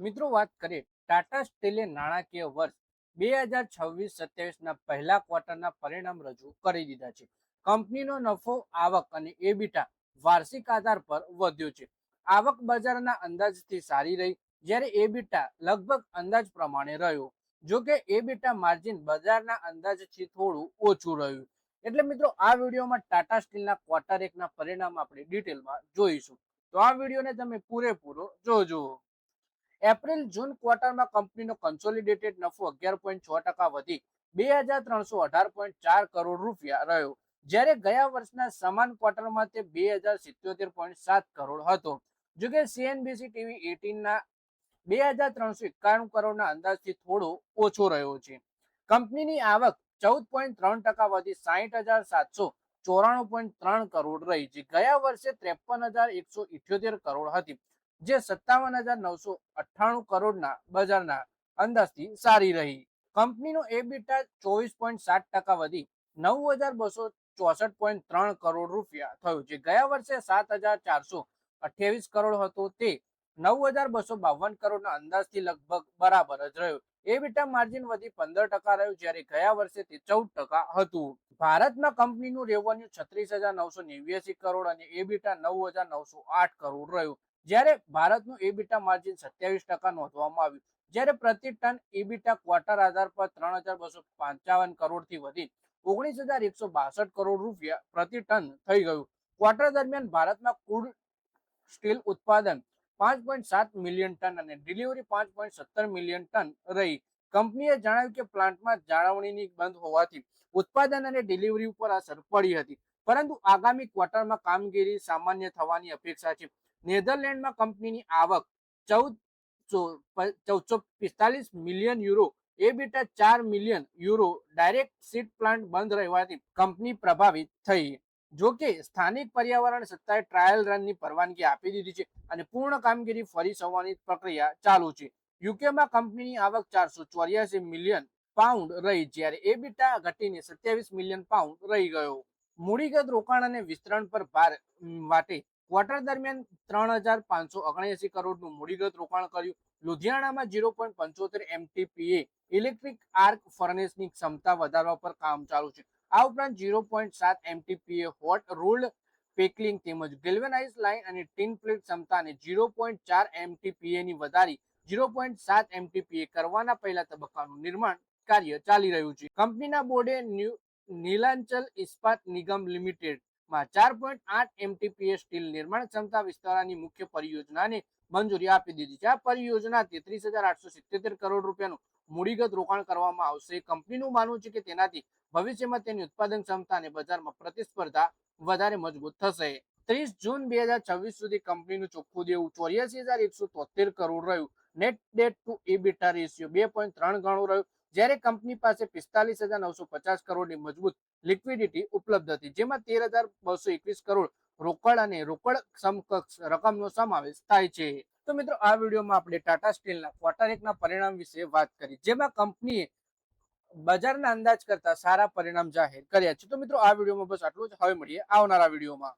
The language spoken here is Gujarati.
મિત્રો વાત કરીએ ટાટા સ્ટીલે નાણાકીય વર્ષ 2026-27ના પહેલા ક્વાર્ટરના પરિણામ રજૂ કરી દીધા છે. કંપનીનો નફો, આવક અને એબિટા વાર્ષિક આધાર પર વધ્યો છે. આવક બજારના અંદાજથી સારી રહી, જ્યારે એબિટા લગભગ અંદાજ પ્રમાણે રહ્યો. જો કે એબિટા માર્જિન બજારના અંદાજથી થોડું ઓછું રહ્યું. એટલે મિત્રો આ વિડીયોમાં ટાટા સ્ટીલના ક્વાર્ટર એકના પરિણામ આપણે ડિટેલમાં જોઈશું. તો આ વિડીયોને તમે પૂરેપૂરો જોજો. એપ્રિલ જૂન ક્વાર્ટરમાં કંપનીનો કન્સોલિડેટેડ નફો 11.6% વધી 2318.4 કરોડ રૂપિયા રહ્યો, જ્યારે ગયા વર્ષના સમાન ક્વાર્ટરમાં તે 2077.7 કરોડ હતો. જોકે સીએનબીસી ટીવી 18ના 2391 કરોડના અંદાજથી થોડો ઓછો રહ્યો છે. કંપનીની આવક 14.3% વધી 60,794.3 કરોડ રહી છે. ગયા વર્ષે 53,178 કરોડ હતી, જે 57,998 કરોડના બજારના અંદાજથી સારી રહી. કંપનીનો એબિટા 24.7% વધી 9,264.3 કરોડ રૂપિયા થયો, જે ગયા વર્ષે 7,428 કરોડ હતો. તે 9,252 કરોડના અંદાજથી લગભગ બરાબર જ રહ્યો. એબિટા માર્જિન વધી 15% રહ્યું, જ્યારે ગયા વર્ષે તે 14% હતું. ભારતમાં કંપનીનું રેવન્યુ 36,989 કરોડ અને એબિટા 9,908 કરોડ રહ્યું, જ્યારે ભારતનું એબિટા માર્જિન 27% નોંધવામાં આવ્યું. જ્યારે પ્રતિ ટન એબિટા ક્વાર્ટર આધાર પર 3,255 કરોડથી વધી 19,162 કરોડ રૂપિયા પ્રતિ ટન થઈ ગયું. ક્વાર્ટર દરમિયાન ભારતમાં કુલ સ્ટીલ ઉત્પાદન 5.7 મિલિયન ટન અને ડિલિવરી 5.17 મિલિયન ટન રહી. કંપનીએ જણાવ્યું કે પ્લાન્ટમાં જાળવણીની બંધ હોવાથી ઉત્પાદન અને ડિલિવરી ઉપર અસર પડી હતી, પરંતુ આગામી ક્વાર્ટરમાં કામગીરી સામાન્ય થવાની અપેક્ષા છે. નેધરલેન્ડમાં કંપનીની આવક 1445 million euro, EBITDA 4 million euro. Direct seat plant બંધ રહેવાથી કંપની પ્રભાવિત થઈ. જોકે સ્થાનિક પર્યાવરણ સત્તાએ ટ્રાયલ રનની પરવાનગી આપી દીધી છે અને પૂર્ણ કામગીરી ફરી થવાની પ્રક્રિયા ચાલુ છે. યુકેમાં કંપનીની આવક 484 મિલિયન પાઉન્ડ રહી, જ્યારે એબિટા ઘટીને 27 મિલિયન પાઉન્ડ રહી ગયો. મૂડીગત રોકાણ અને વિસ્તરણ પર ભાર માટે ક્વાર્ટર દરમિયાન 3,579 કરોડનું મૂડીગત રોકાણ કર્યું. લુધિયાણામાં 0.75 MTPA ઇલેક્ટ્રિક આર્ક ફર્નેસની ક્ષમતા વધારવા પર કામ ચાલુ છે. આ ઉપરાંત 0.7 MTPA હોટ રોલ્ડ પેકલિંગ તેમજ ગેલ્વેનાઇઝ લાઇન અને ટીન પ્લેટ ક્ષમતાને 0.4 MTPA ની વધારી 0.7 MTPA કરવાના પહેલા તબક્કાનું નિર્માણ કાર્ય ચાલી રહ્યું છે. કંપનીના બોર્ડે નીલાંચલ ઇસ્પાત નિગમ લિમિટેડમાં 4.8 MTPA સ્ટીલ નિર્માણ ક્ષમતા વિસ્તારવાની મુખ્ય પરિયોજનાને મંજૂરી આપી દીધી છે. આ પરિયોજના 33,877 કરોડ રૂપિયાનું મૂડીગત રોકાણ કરવામાં આવશે. કંપનીનું માનવું છે કે તેનાથી ભવિષ્યમાં તેની ઉત્પાદન ક્ષમતા અને બજારમાં પ્રતિસ્પર્ધા વધારે મજબૂત થશે. 30 જૂન 2026 સુધી કંપનીનું ચોખ્ખું દેવું 84,173 કરોડ રહ્યું. Net debt to EBITDA ratio 2.3 ગણો રહ્યું, જ્યારે કંપની પાસે 45,950 કરોડની મજબૂત લિક્વિડિટી ઉપલબ્ધ હતી, જેમાં 13,221 કરોડ રોકડ અને રોકડ સમકક્ષ રકમનો સમાવેશ થાય છે. તો મિત્રો આ વિડીયોમાં આપણે ટાટા સ્ટીલના ક્વાર્ટર એકના પરિણામ વિશે વાત કરી, જેમાં કંપનીએ બજારના અંદાજ કરતા સારા પરિણામ જાહેર કર્યા છે. તો મિત્રો આ વિડીયોમાં બસ આટલું જ. હવે મળીએ આવનારા વિડીયોમાં.